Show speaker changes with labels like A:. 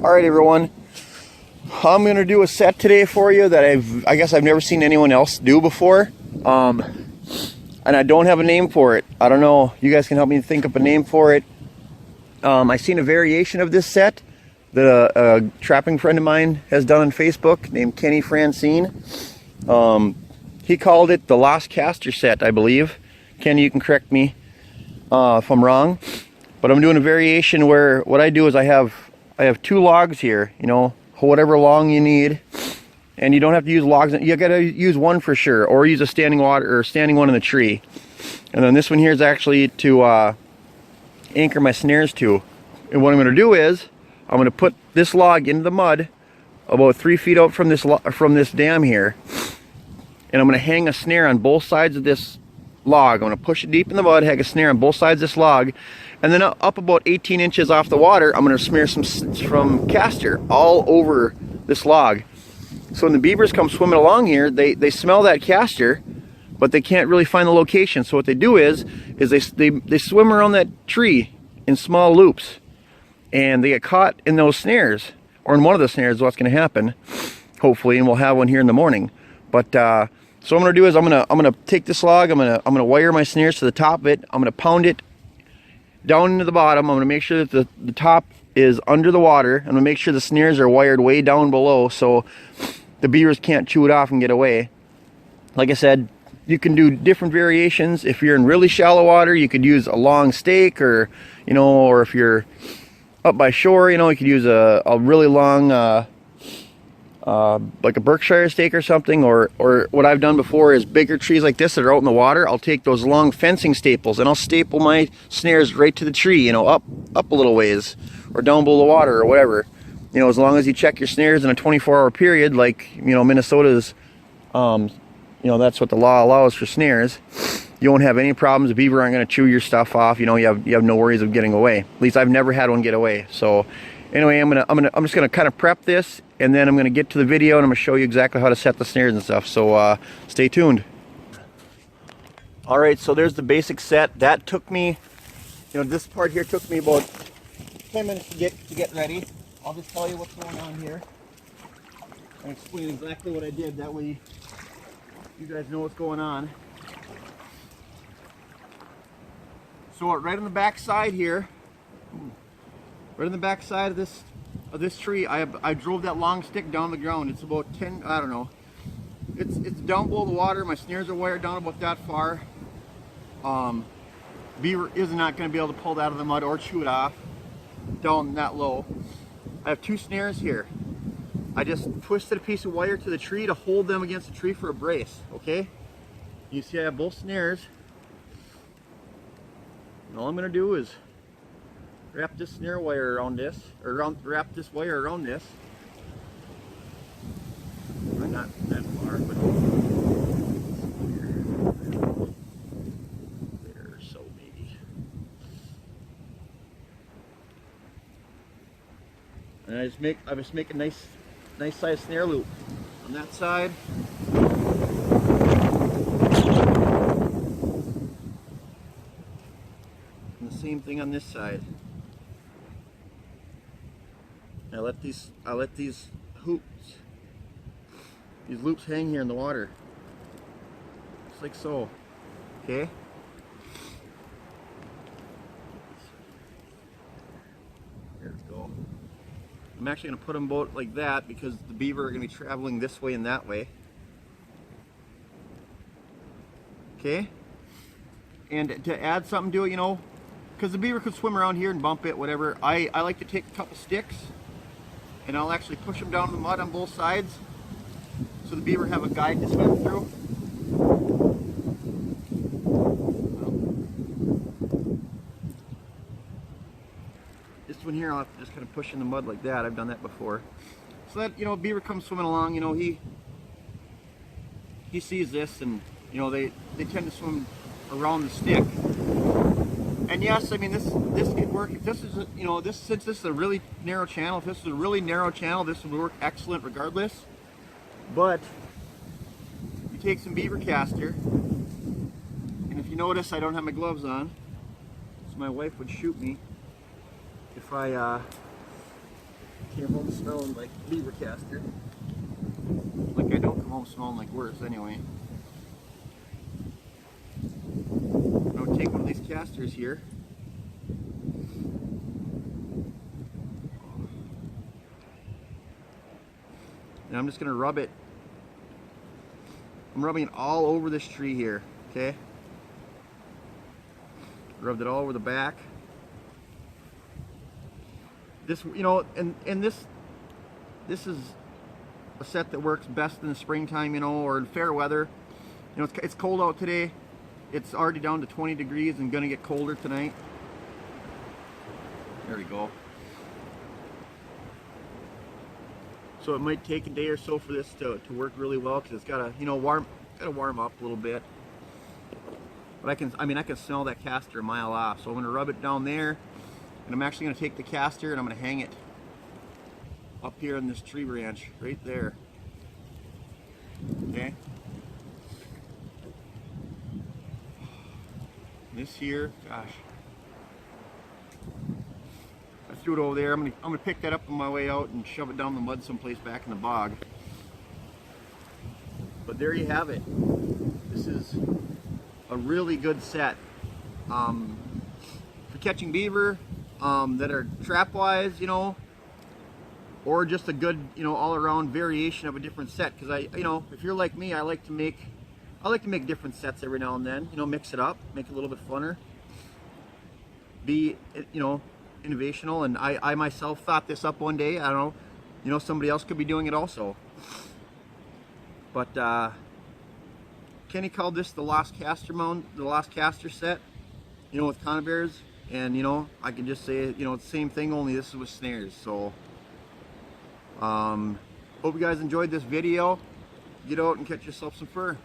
A: All right, everyone. I'm gonna do a set today for you that I guess I've never seen anyone else do before. And I don't have a name for it. I don't know. You guys can help me think up a name for it. I seen a variation of this set that a trapping friend of mine has done on Facebook named Kenny Francine. He called it the Lost Castor set, I believe. Kenny, you can correct me if I'm wrong. But I'm doing a variation where what I do is I have two logs here, you know, whatever long you need, and you don't have to use logs. You gotta use one for sure, or use a standing one in the tree. And then this one here is actually to anchor my snares to. And what I'm gonna do is I'm gonna put this log into the mud about 3 feet out from this dam here, and I'm gonna hang a snare on both sides of this log. I'm gonna push it deep in the mud, hang a snare on both sides of this log, and then up about 18 inches off the water, I'm gonna smear some castor all over this log. So when the beavers come swimming along here, they smell that castor, but they can't really find the location. So what they do is they swim around that tree in small loops, and they get caught in those snares, or in one of the snares is what's gonna happen, hopefully, and we'll have one here in the morning. But so what I'm gonna do is I'm gonna take this log, I'm gonna wire my snares to the top of it, I'm gonna pound it down into the bottom. I'm gonna make sure that the top is under the water. I'm gonna make sure the snares are wired way down below so the beavers can't chew it off and get away. Like I said, you can do different variations. If you're in really shallow water, you could use a long stake, or you know, or if you're up by shore, you know, you could use a really long like a Berkshire stake or something, or what I've done before is bigger trees like this that are out in the water, I'll take those long fencing staples and I'll staple my snares right to the tree, you know, up a little ways, or down below the water, or whatever. You know, as long as you check your snares in a 24-hour period, like, you know, Minnesota's, you know, that's what the law allows for snares, you won't have any problems. The beaver aren't going to chew your stuff off. You know, you have no worries of getting away. At least I've never had one get away. So anyway, I'm just gonna kind of prep this, and then I'm gonna get to the video and I'm gonna show you exactly how to set the snares and stuff. So stay tuned. All right, so there's the basic set. That took me, you know, this part here took me about 10 minutes to get ready. I'll just tell you what's going on here and explain exactly what I did. That way you guys know what's going on. So right on the back side here, right on the back side of this tree, I drove that long stick down the ground. It's about 10, I don't know. It's down below the water. My snares are wired down about that far. Beaver is not going to be able to pull that out of the mud or chew it off down that low. I have two snares here. I just twisted a piece of wire to the tree to hold them against the tree for a brace, okay? You see I have both snares. And all I'm going to do is wrap this snare wire around this, or wrap this wire around this. Not that far, but there, so maybe. And I just make a nice size snare loop on that side. And the same thing on this side. I let these loops hang here in the water, just like so. Okay. There we go. I'm actually going to put them both like that because the beaver are going to be traveling this way and that way. Okay. And to add something to it, you know, because the beaver could swim around here and bump it, whatever. I like to take a couple sticks and I'll actually push them down in the mud on both sides so the beaver have a guide to swim through. This one here, I'll have to just kind of push in the mud like that. I've done that before. So that, you know, beaver comes swimming along, you know, he sees this, and, you know, they tend to swim around the stick. And yes, I mean, this could work. If this is, you know, since this is a really narrow channel, if this is a really narrow channel, this would work excellent regardless. But you take some beaver castor, and if you notice, I don't have my gloves on, so my wife would shoot me if I came home smelling like beaver caster. Like I don't come home smelling like worse anyway. I'm gonna take one of these casters here. And I'm just gonna rub it. I'm rubbing it all over this tree here, okay? Rubbed it all over the back. This, you know, and this is a set that works best in the springtime, you know, or in fair weather. You know, it's cold out today. It's already down to 20 degrees and gonna get colder tonight. There we go. So it might take a day or so for this to work really well, because it's gotta, you know, warm up a little bit. But I can smell that caster a mile off. So I'm gonna rub it down there, and I'm actually gonna take the caster and I'm gonna hang it up here in this tree branch right there. Okay. This here, gosh, I threw it over there. I'm gonna pick that up on my way out and shove it down the mud someplace back in the bog. But there you have it. This is a really good set for catching beaver that are trap wise, you know, or just a good, you know, all around variation of a different set. Because you know, if you're like me, I like to make different sets every now and then. You know, mix it up, make it a little bit funner. Be, you know, innovational. And I myself thought this up one day. I don't know, you know, somebody else could be doing it also. But Kenny called this the Lost Caster set, you know, with conibears. And you know, I can just say, you know, it's the same thing, only this is with snares. So hope you guys enjoyed this video. Get out and catch yourself some fur.